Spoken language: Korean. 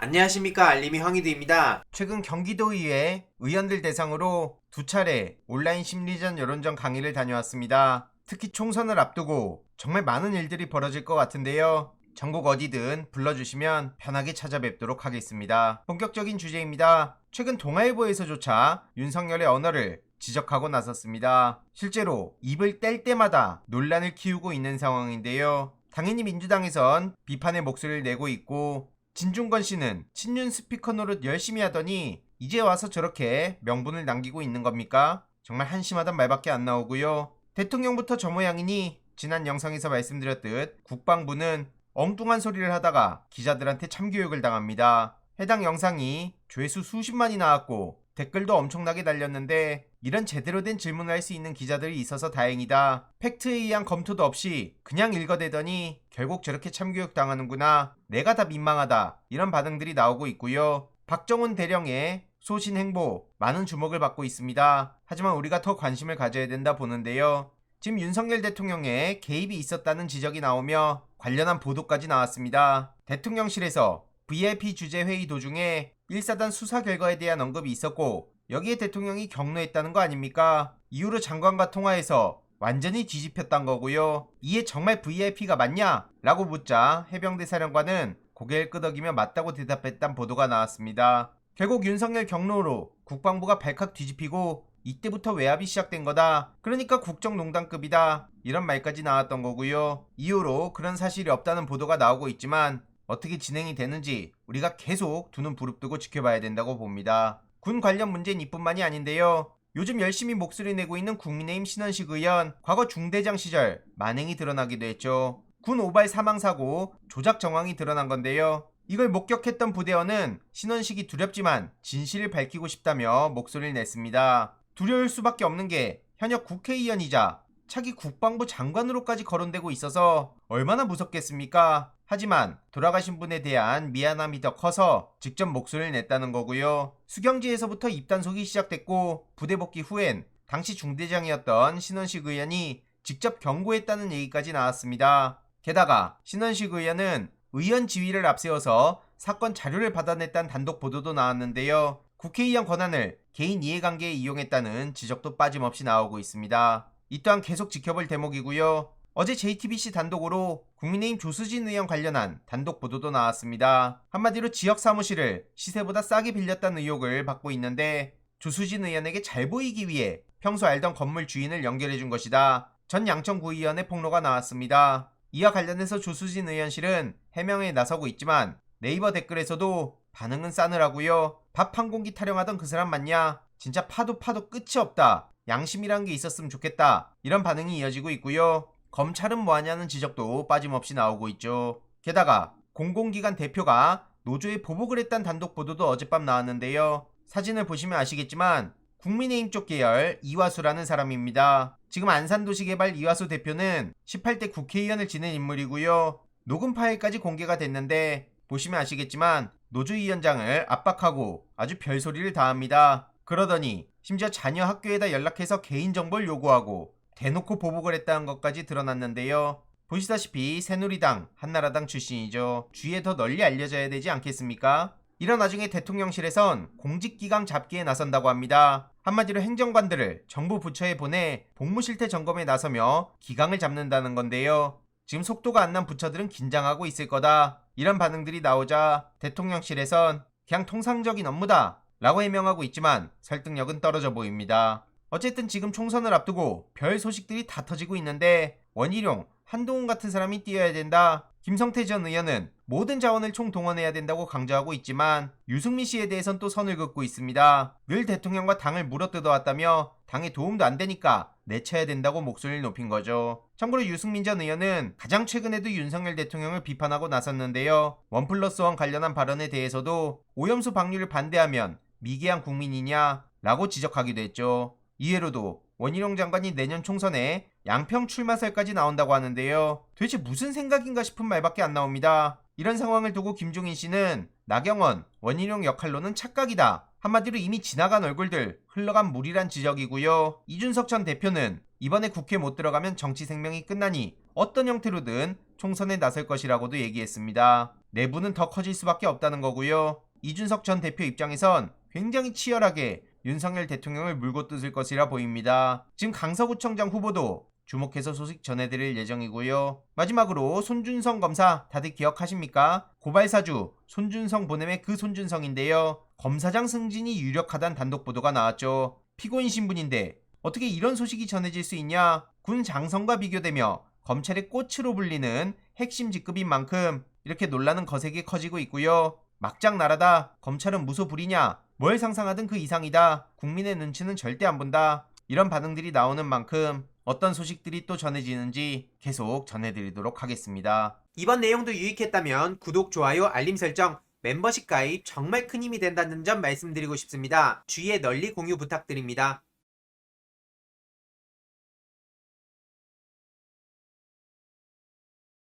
안녕하십니까, 알림이 황희두입니다. 최근 경기도의회 의원들 대상으로 두 차례 온라인 심리전 여론전 강의를 다녀왔습니다. 특히 총선을 앞두고 정말 많은 일들이 벌어질 것 같은데요. 전국 어디든 불러주시면 편하게 찾아뵙도록 하겠습니다. 본격적인 주제입니다. 최근 동아일보에서조차 윤석열의 언어를 지적하고 나섰습니다. 실제로 입을 뗄 때마다 논란을 키우고 있는 상황인데요. 당연히 민주당에선 비판의 목소리를 내고 있고, 진중권 씨는 친윤 스피커 노릇 열심히 하더니 이제 와서 저렇게 명분을 남기고 있는 겁니까? 정말 한심하단 말밖에 안 나오고요. 대통령부터 저 모양이니 지난 영상에서 말씀드렸듯 국방부는 엉뚱한 소리를 하다가 기자들한테 참교육을 당합니다. 해당 영상이 조회수 수십만이 나왔고 댓글도 엄청나게 달렸는데, 이런 제대로 된 질문을 할 수 있는 기자들이 있어서 다행이다, 팩트에 의한 검토도 없이 그냥 읽어대더니 결국 저렇게 참교육 당하는구나, 내가 다 민망하다, 이런 반응들이 나오고 있고요. 박정훈 대령의 소신행보 많은 주목을 받고 있습니다. 하지만 우리가 더 관심을 가져야 된다 보는데요. 지금 윤석열 대통령의 개입이 있었다는 지적이 나오며 관련한 보도까지 나왔습니다. 대통령실에서 VIP 주재 회의 도중에 1사단 수사 결과에 대한 언급이 있었고, 여기에 대통령이 격노했다는 거 아닙니까? 이후로 장관과 통화해서 완전히 뒤집혔단 거고요. 이에 정말 VIP가 맞냐? 라고 묻자 해병대 사령관은 고개를 끄덕이며 맞다고 대답했단 보도가 나왔습니다. 결국 윤석열 경로로 국방부가 발칵 뒤집히고 이때부터 외압이 시작된 거다, 그러니까 국정농단급이다, 이런 말까지 나왔던 거고요. 이후로 그런 사실이 없다는 보도가 나오고 있지만 어떻게 진행이 되는지 우리가 계속 두 눈 부릅뜨고 지켜봐야 된다고 봅니다. 군 관련 문제는 이뿐만이 아닌데요. 요즘 열심히 목소리 내고 있는 국민의힘 신원식 의원, 과거 중대장 시절 만행이 드러나기도 했죠. 군 오발 사망사고 조작 정황이 드러난 건데요. 이걸 목격했던 부대원은 신원식이 두렵지만 진실을 밝히고 싶다며 목소리를 냈습니다. 두려울 수밖에 없는 게 현역 국회의원이자 차기 국방부 장관으로까지 거론되고 있어서 얼마나 무섭겠습니까? 하지만 돌아가신 분에 대한 미안함이 더 커서 직접 목소리를 냈다는 거고요. 수경지에서부터 입단속이 시작됐고, 부대 복귀 후엔 당시 중대장이었던 신원식 의원이 직접 경고했다는 얘기까지 나왔습니다. 게다가 신원식 의원은 의원 지위를 앞세워서 사건 자료를 받아냈다는 단독 보도도 나왔는데요. 국회의원 권한을 개인 이해관계에 이용했다는 지적도 빠짐없이 나오고 있습니다. 이 또한 계속 지켜볼 대목이고요. 어제 JTBC 단독으로 국민의힘 조수진 의원 관련한 단독 보도도 나왔습니다. 한마디로 지역 사무실을 시세보다 싸게 빌렸다는 의혹을 받고 있는데, 조수진 의원에게 잘 보이기 위해 평소 알던 건물 주인을 연결해준 것이다, 전 양천구의원의 폭로가 나왔습니다. 이와 관련해서 조수진 의원실은 해명에 나서고 있지만 네이버 댓글에서도 반응은 싸늘하고요. 밥 한 공기 타령하던 그 사람 맞냐? 진짜 파도 끝이 없다, 양심이란 게 있었으면 좋겠다, 이런 반응이 이어지고 있고요. 검찰은 뭐하냐는 지적도 빠짐없이 나오고 있죠. 게다가 공공기관 대표가 노조에 보복을 했다는 단독 보도도 어젯밤 나왔는데요. 사진을 보시면 아시겠지만 국민의힘 쪽 계열 이화수라는 사람입니다. 지금 안산도시개발 이화수 대표는 18대 국회의원을 지낸 인물이고요. 녹음 파일까지 공개가 됐는데 보시면 아시겠지만 노조위원장을 압박하고 아주 별소리를 다 합니다. 그러더니 심지어 자녀 학교에다 연락해서 개인정보를 요구하고 대놓고 보복을 했다는 것까지 드러났는데요. 보시다시피 새누리당, 한나라당 출신이죠. 주위에 더 널리 알려져야 되지 않겠습니까? 이런 와중에 대통령실에선 공직기강 잡기에 나선다고 합니다. 한마디로 행정관들을 정부 부처에 보내 복무실태 점검에 나서며 기강을 잡는다는 건데요. 지금 속도가 안 난 부처들은 긴장하고 있을 거다, 이런 반응들이 나오자 대통령실에선 그냥 통상적인 업무다 라고 해명하고 있지만 설득력은 떨어져 보입니다. 어쨌든 지금 총선을 앞두고 별 소식들이 다 터지고 있는데, 원희룡, 한동훈 같은 사람이 뛰어야 된다, 김성태 전 의원은 모든 자원을 총동원해야 된다고 강조하고 있지만 유승민 씨에 대해선 또 선을 긋고 있습니다. 늘 대통령과 당을 물어뜯어왔다며 당에 도움도 안 되니까 내쳐야 된다고 목소리를 높인 거죠. 참고로 유승민 전 의원은 가장 최근에도 윤석열 대통령을 비판하고 나섰는데요. 1+1 관련한 발언에 대해서도 오염수 방류를 반대하면 미개한 국민이냐 라고 지적하기도 했죠. 이해로도 원희룡 장관이 내년 총선에 양평 출마설까지 나온다고 하는데요. 도대체 무슨 생각인가 싶은 말밖에 안 나옵니다. 이런 상황을 두고 김종인 씨는 나경원, 원희룡 역할로는 착각이다, 한마디로 이미 지나간 얼굴들, 흘러간 물이란 지적이고요. 이준석 전 대표는 이번에 국회 못 들어가면 정치 생명이 끝나니 어떤 형태로든 총선에 나설 것이라고도 얘기했습니다. 내부는 더 커질 수밖에 없다는 거고요. 이준석 전 대표 입장에선 굉장히 치열하게 윤석열 대통령을 물고 뜯을 것이라 보입니다. 지금 강서구청장 후보도 주목해서 소식 전해드릴 예정이고요. 마지막으로 손준성 검사 다들 기억하십니까? 고발사주 손준성 보냄의 그 손준성인데요. 검사장 승진이 유력하다는 단독 보도가 나왔죠. 피고인 신분인데 어떻게 이런 소식이 전해질 수 있냐? 군 장성과 비교되며 검찰의 꽃으로 불리는 핵심 직급인 만큼 이렇게 논란은 거세게 커지고 있고요. 막장 나라다. 검찰은 무소불위냐? 뭘 상상하든 그 이상이다. 국민의 눈치는 절대 안 본다. 이런 반응들이 나오는 만큼 어떤 소식들이 또 전해지는지 계속 전해드리도록 하겠습니다. 이번 내용도 유익했다면 구독, 좋아요, 알림 설정, 멤버십 가입 정말 큰 힘이 된다는 점 말씀드리고 싶습니다. 주위에 널리 공유 부탁드립니다.